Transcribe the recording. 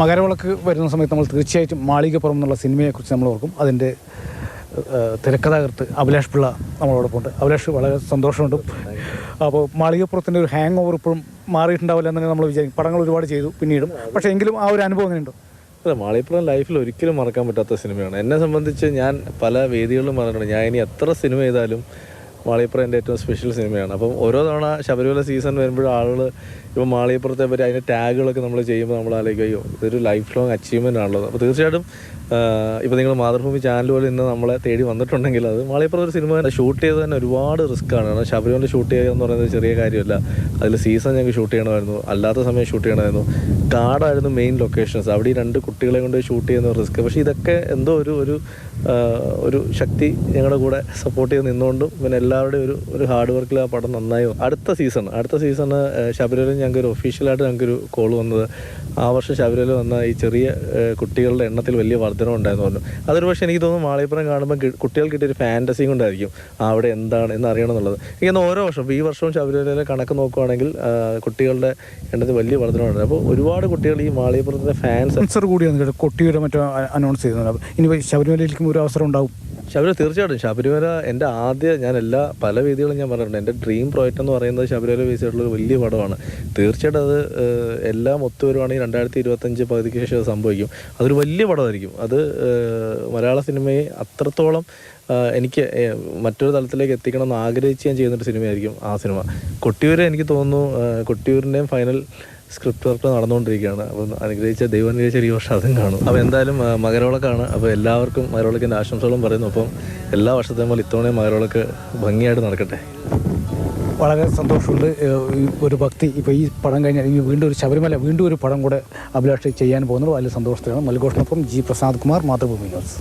മകരവിളക്ക് വരുന്ന സമയത്ത് നമ്മൾ തീർച്ചയായിട്ടും മാളികപ്പുറം എന്നുള്ള സിനിമയെക്കുറിച്ച് നമ്മൾ ഓർക്കും. അതിൻ്റെ തിരക്കഥാകൃത്ത് അഭിലാഷ് പിള്ള നമ്മളോടൊപ്പം ഉണ്ട്. അഭിലാഷ്, വളരെ സന്തോഷമുണ്ട്. അപ്പോൾ മാളികപ്പുറത്തിൻ്റെ ഒരു ഹാങ് ഓവർ ഇപ്പോഴും മാറിയിട്ടുണ്ടാവില്ല എന്നൊക്കെ നമ്മൾ വിചാരിക്കും. പടങ്ങൾ ഒരുപാട് ചെയ്തു പിന്നീടും, പക്ഷേ എങ്കിലും ആ ഒരു അനുഭവം എങ്ങനെയുണ്ടോ? അതെ, മാളികപ്പുറം ലൈഫിൽ ഒരിക്കലും മറക്കാൻ പറ്റാത്ത സിനിമയാണ്. എന്നെ സംബന്ധിച്ച് ഞാൻ പല വേദികളിലും പറഞ്ഞിട്ടുണ്ട്, ഞാൻ ഇനി എത്ര സിനിമ ചെയ്താലും മാളികപ്പുറം എൻ്റെ ഏറ്റവും സ്പെഷ്യൽ സിനിമയാണ്. അപ്പം ഓരോ തവണ ശബരിമല സീസൺ വരുമ്പോഴും ആളുകൾ ഇപ്പോൾ മാളികപ്പുറത്തെ പറ്റി അതിൻ്റെ ടാഗുകളൊക്കെ നമ്മൾ ചെയ്യുമ്പോൾ നമ്മൾ ആലോചിക്കുകയോ ഇതൊരു ലൈഫ് ലോങ് അച്ചീവ്മെൻ്റ് ആണല്ലോ. അപ്പോൾ തീർച്ചയായിട്ടും ഇപ്പോൾ നിങ്ങൾ മാതൃഭൂമി ചാനൽ പോലെ ഇന്ന് നമ്മളെ തേടി വന്നിട്ടുണ്ടെങ്കിൽ അത് മാളികപ്പുറം ഒരു സിനിമ ഷൂട്ട് ചെയ്ത് തന്നെ ഒരുപാട് റിസ്ക്കാണ്. കാരണം ശബരിമല ഷൂട്ട് ചെയ്യുക എന്ന് പറയുന്നത് ചെറിയ കാര്യമല്ല. അതിൽ സീസൺ ഞങ്ങൾക്ക് ഷൂട്ട് ചെയ്യണമായിരുന്നു, അല്ലാത്ത സമയം ഷൂട്ട് ചെയ്യണമായിരുന്നു. കാടായിരുന്നു മെയിൻ ലൊക്കേഷൻസ്. അവിടെ ഈ 2 കുട്ടികളെ കൊണ്ട് ഷൂട്ട് ചെയ്യുന്ന റിസ്ക്. പക്ഷേ ഇതൊക്കെ എന്തോ ഒരു ശക്തി ഞങ്ങളുടെ കൂടെ സപ്പോർട്ട് ചെയ്ത് നിന്നുകൊണ്ടും പിന്നെ എല്ലാവരുടെയും ഒരു ഹാർഡ് വർക്കിൽ ആ പടം നന്നായി. അടുത്ത സീസണ് ശബരിമല ഞങ്ങൾക്കൊരു ഒഫീഷ്യലായിട്ട് ഞങ്ങൾക്കൊരു കോൾ വന്നത്, ആ വർഷം ശബരിമല വന്ന ഈ ചെറിയ കുട്ടികളുടെ എണ്ണത്തിൽ വലിയ വർധനം ഉണ്ടായെന്ന് പറഞ്ഞു. അതൊരു പക്ഷേ എനിക്ക് തോന്നുന്നു മാളികപ്പുറം കാണുമ്പോൾ കുട്ടികൾക്ക് കിട്ടിയൊരു ഫാൻറ്റസി കൊണ്ടായിരിക്കും അവിടെ എന്താണ് എന്ന് അറിയണം എന്നുള്ളത്. എനിക്ക് ഓരോ വർഷം, ഈ വർഷവും ശബരിമലയിലെ കണക്ക് നോക്കുകയാണെങ്കിൽ കുട്ടികളുടെ എണ്ണത്തിൽ വലിയ വർധനമുണ്ട്. അപ്പോൾ ഒരുപാട് കുട്ടികൾ ഈ മാളികപ്പുറത്തിൻ്റെ ഫാൻസ് കൂടിയാണ് കൊട്ടിയുടെ മറ്റോ അനൗൺസ് ചെയ്യുന്നത്. ഇനി ശബരിമലയിലേക്കും ഒരു അവസരം ഉണ്ടാവും. തീർച്ചയായിട്ടും ശബരിമല എൻ്റെ ഞാൻ പല വേദികളും ഞാൻ പറഞ്ഞിട്ടുണ്ട്, എൻ്റെ ഡ്രീം പ്രോജക്റ്റ് എന്ന് പറയുന്നത് ശബരിമല ബേസ് ചെയ്തിട്ടുള്ളൊരു വലിയ പടമാണ്. തീർച്ചയായിട്ടും അത് എല്ലാം ഒത്തുവരുവാണെങ്കിൽ 2025 പകുതിക്ക് ശേഷം അത് സംഭവിക്കും. അതൊരു വലിയ പടമായിരിക്കും. അത് മലയാള സിനിമയെ അത്രത്തോളം എനിക്ക് മറ്റൊരു തലത്തിലേക്ക് എത്തിക്കണം എന്ന് ആഗ്രഹിച്ച് ഞാൻ ചെയ്യുന്നൊരു സിനിമയായിരിക്കും ആ സിനിമ. കൊട്ടിയൂർ എനിക്ക് തോന്നുന്നു കൊട്ടിയൂരിൻ്റെയും ഫൈനൽ സ്ക്രിപ്റ്റ് വർക്ക് നടന്നുകൊണ്ടിരിക്കുകയാണ്. അപ്പം അനുഗ്രഹിച്ച ദൈവം അനുഗ്രഹിച്ച ഈ വർഷം അതും കാണും. അപ്പോൾ എന്തായാലും മകരവിളക്കാണ്. അപ്പോൾ എല്ലാവർക്കും മകരവിളക്കിൻ്റെ ആശംസകളും പറയുന്നു. അപ്പം എല്ലാ വർഷത്തെയും പോലെ ഇത്തവണയും മകരവിളക്ക് ഭംഗിയായിട്ട് നടക്കട്ടെ. വളരെ സന്തോഷമുണ്ട്. ഒരു ഭക്തി ഇപ്പോൾ ഈ പടം കഴിഞ്ഞാൽ ഈ വീണ്ടും ഒരു പടം കൂടെ അഭിലാഷ് ചെയ്യാൻ പോകുന്നത് വലിയ സന്തോഷത്തിലാണ്. മൽഘോഷിനൊപ്പം ജി പ്രസാദ് കുമാർ, മാതൃഭൂമി ന്യൂസ്.